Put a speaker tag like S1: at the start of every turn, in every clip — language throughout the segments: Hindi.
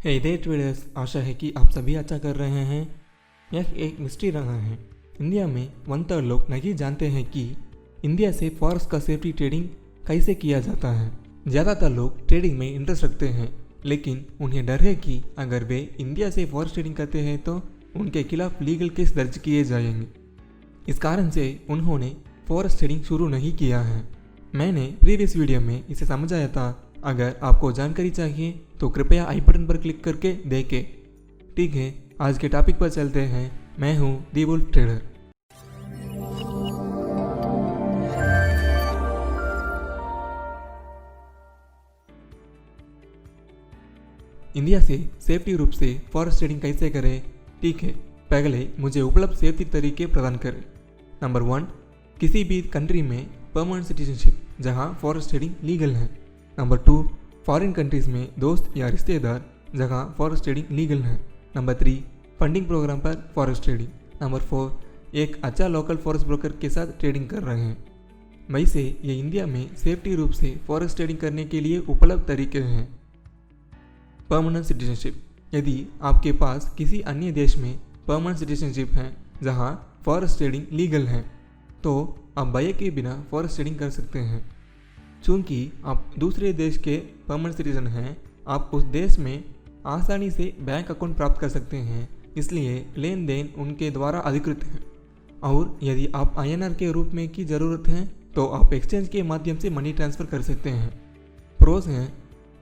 S1: हे डे ट्रेडर्स, आशा है कि आप सभी अच्छा कर रहे हैं। यह एक मिस्ट्री रहा है। इंडिया में 1/3 लोग नहीं जानते हैं कि इंडिया से फॉरेक्स का सेफ्टी ट्रेडिंग कैसे किया जाता है। ज़्यादातर लोग ट्रेडिंग में इंटरेस्ट रखते हैं, लेकिन उन्हें डर है कि अगर वे इंडिया से फॉरेक्स ट्रेडिंग करते हैं तो उनके खिलाफ लीगल केस दर्ज किए जाएंगे। इस कारण से उन्होंने फॉरेक्स ट्रेडिंग शुरू नहीं किया है। मैंने प्रीवियस वीडियो में इसे समझाया था। अगर आपको जानकारी चाहिए तो कृपया आई बटन पर क्लिक करके देखें। ठीक है, आज के टॉपिक पर चलते हैं। मैं हूं दी वुल्फ ट्रेडर। इंडिया से सेफ्टी रूप से फॉरेक्स ट्रेडिंग कैसे करें? ठीक है, पहले मुझे उपलब्ध सेफ्टी तरीके प्रदान करें। नंबर 1, किसी भी कंट्री में परमानेंट सिटीजनशिप जहां फॉरेक्स ट्रेडिंग लीगल है। नंबर 2, फॉरेन कंट्रीज में दोस्त या रिश्तेदार जहां फॉरेक्स ट्रेडिंग लीगल है। नंबर 3, फंडिंग प्रोग्राम पर फॉरेक्स ट्रेडिंग। नंबर 4, एक अच्छा लोकल फॉरेक्स ब्रोकर के साथ ट्रेडिंग कर रहे हैं। वैसे ये इंडिया में सेफ्टी रूप से फॉरेक्स ट्रेडिंग करने के लिए उपलब्ध तरीके हैं। परमानेंट सिटीजनशिप, यदि आपके पास किसी अन्य देश में परमानेंट सिटीजनशिप है जहां फॉरेक्स ट्रेडिंग लीगल है, तो आप भय के बिना फॉरेक्स ट्रेडिंग कर सकते हैं। चूँकि आप दूसरे देश के परमानेंट सिटीजन हैं, आप उस देश में आसानी से बैंक अकाउंट प्राप्त कर सकते हैं, इसलिए लेन देन उनके द्वारा अधिकृत है। और यदि आप INR के रूप में की ज़रूरत है तो आप एक्सचेंज के माध्यम से मनी ट्रांसफ़र कर सकते हैं। प्रोस हैं,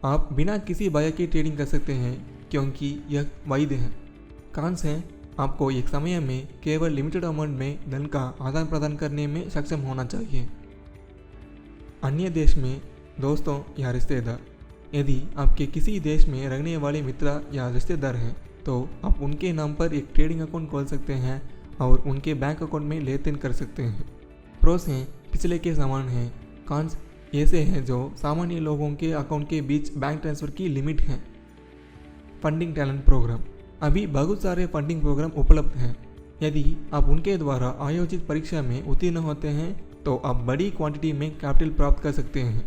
S1: आप बिना किसी भय के ट्रेडिंग कर सकते हैं क्योंकि यह वैध है। कॉन्स हैं, आपको एक समय में केवल लिमिटेड अमाउंट में धन का आदान प्रदान करने में सक्षम होना चाहिए। अन्य देश में दोस्तों या रिश्तेदार, यदि आपके किसी देश में रहने वाले मित्र या रिश्तेदार हैं तो आप उनके नाम पर एक ट्रेडिंग अकाउंट खोल सकते हैं और उनके बैंक अकाउंट में लेन देन कर सकते हैं। प्रोस हैं, पिछले के समान हैं। कॉन्स ऐसे हैं जो सामान्य लोगों के अकाउंट के बीच बैंक ट्रांसफ़र की लिमिट है। फंडिंग टैलेंट प्रोग्राम, अभी बहुत सारे फंडिंग प्रोग्राम उपलब्ध हैं। यदि आप उनके द्वारा आयोजित परीक्षा में उत्तीर्ण होते हैं तो आप बड़ी क्वांटिटी में कैपिटल प्राप्त कर सकते हैं।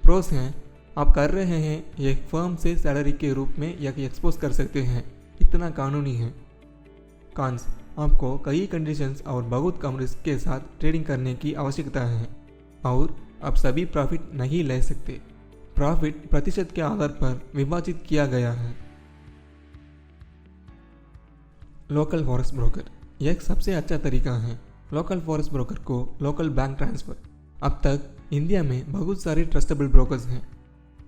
S1: प्रोस हैं, आप कर रहे हैं एक फर्म से सैलरी के रूप में या एक्सपोज कर सकते हैं, इतना कानूनी है। कॉन्स, आपको कई कंडीशंस और बहुत कम रिस्क के साथ ट्रेडिंग करने की आवश्यकता है और आप सभी प्रॉफिट नहीं ले सकते। प्रॉफिट प्रतिशत के आधार पर विभाजित किया गया है। लोकल फॉरेक्स ब्रोकर, यह एक सबसे अच्छा तरीका है। लोकल फॉरेक्स ब्रोकर को लोकल बैंक ट्रांसफ़र। अब तक इंडिया में बहुत सारे ट्रस्टेबल ब्रोकर्स हैं।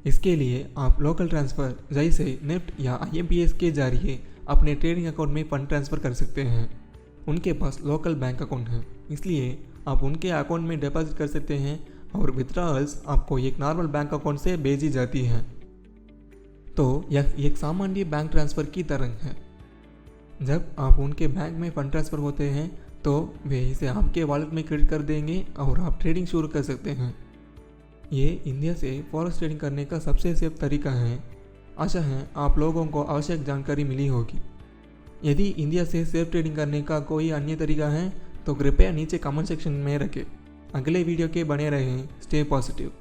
S1: इसके लिए आप लोकल ट्रांसफ़र जैसे नेफ्ट या IMPS के जरिए अपने ट्रेडिंग अकाउंट में फंड ट्रांसफ़र कर सकते हैं। उनके पास लोकल बैंक अकाउंट है, इसलिए आप उनके अकाउंट में डिपॉजिट कर सकते हैं और विथड्रॉल्स आपको एक नॉर्मल बैंक अकाउंट से भेजी जाती हैं। तो यह एक सामान्य बैंक ट्रांसफ़र की तरह है। जब आप उनके बैंक में फंड ट्रांसफ़र होते हैं तो वे इसे आपके वॉलेट में क्रेडिट कर देंगे और आप ट्रेडिंग शुरू कर सकते हैं। ये इंडिया से फॉरेक्स ट्रेडिंग करने का सबसे सेफ तरीका है। आशा है आप लोगों को आवश्यक जानकारी मिली होगी। यदि इंडिया से सेफ ट्रेडिंग करने का कोई अन्य तरीका है तो कृपया नीचे कमेंट सेक्शन में रखें। अगले वीडियो के बने रहें। Stay positive.